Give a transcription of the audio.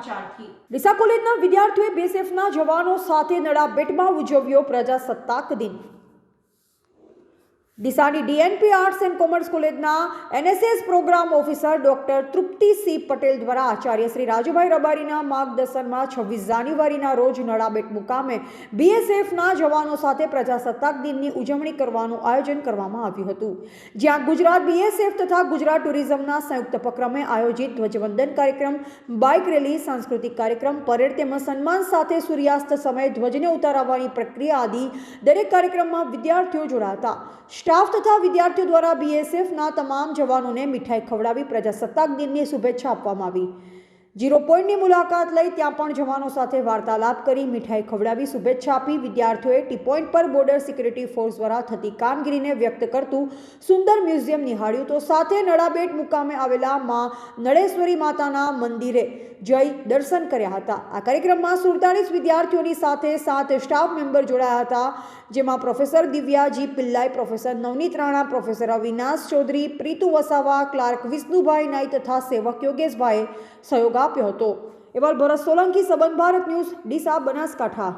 સમાચારથી ડીસા કોલેજના વિદ્યાર્થીઓએ બીએસએફના જવાનો સાથે નડાબેટમાં ઉજવ્યો પ્રજાસત્તાક દિન। ડીસાની ડીએનપી આર્ટ્સ એન્ડ કોમર્સ કોલેજના એનએસએસ પ્રોગ્રામ ઓફિસર ડોક્ટર તૃપ્તિ સી પટેલ દ્વારા આચાર્ય શ્રી રાજુભાઈ રબારીના માર્ગદર્શનમાં 26 જાન્યુઆરીના રોજ નડાબેટ મુકામે બીએસએફના જવાનો સાથે પ્રજાસત્તાક દિનની ઉજવણી કરવાનું આયોજન કરવામાં આવ્યું હતું, જ્યાં ગુજરાત બીએસએફ તથા ગુજરાત ટુરિઝમના સંયુક્ત ઉપક્રમે આયોજિત ધ્વજવંદન કાર્યક્રમ, બાઇક રેલી, સાંસ્કૃતિક કાર્યક્રમ, પરેડ તેમજ સન્માન સાથે સૂર્યાસ્ત સમયે ધ્વજને ઉતારવાની પ્રક્રિયા આદિ દરેક કાર્યક્રમમાં વિદ્યાર્થીઓ જોડાયા હતા। સ્ટાફ તથા વિદ્યાર્થીઓ દ્વારા બીએસએફના તમામ જવાનોને મીઠાઈ ખવડાવી પ્રજાસત્તાક દિનની શુભેચ્છા આપવામાં આવી। 0 પોઈન્ટની મુલાકાત લઈ ત્યાં પણ જવાનો સાથે વાર્તાલાપ કરી મીઠાઈ ખવડાવી શુભેચ્છા આપી। વિદ્યાર્થીઓએ ટી પોઈન્ટ પર બોર્ડર સિક્યુરિટી ફોર્સ દ્વારા થતી કામગીરીને વ્યક્ત કરતું સુંદર મ્યુઝિયમ નિહાળ્યું તો સાથે નડાબેટ મુકામે આવેલા માં નળેશ્વરી માતાના મંદિરે જઈ દર્શન કર્યા હતા। આ કાર્યક્રમમાં 47 વિદ્યાર્થીઓની સાથે 7 સ્ટાફ મેમ્બર જોડાયા હતા, જેમાં professor Divyaji Pillai, professor Navneet Rana, professor Avinash Chaudhary, Pritu Vasava, clerk Vishnubhai Nai તથા સેવક યોગેશભાઈએ સહયોગ આપ્યો હતો। એવા ભરત સોલંકી, સંબંધ ભારત ન્યૂઝ, ડીસા, બનાસકાંઠા।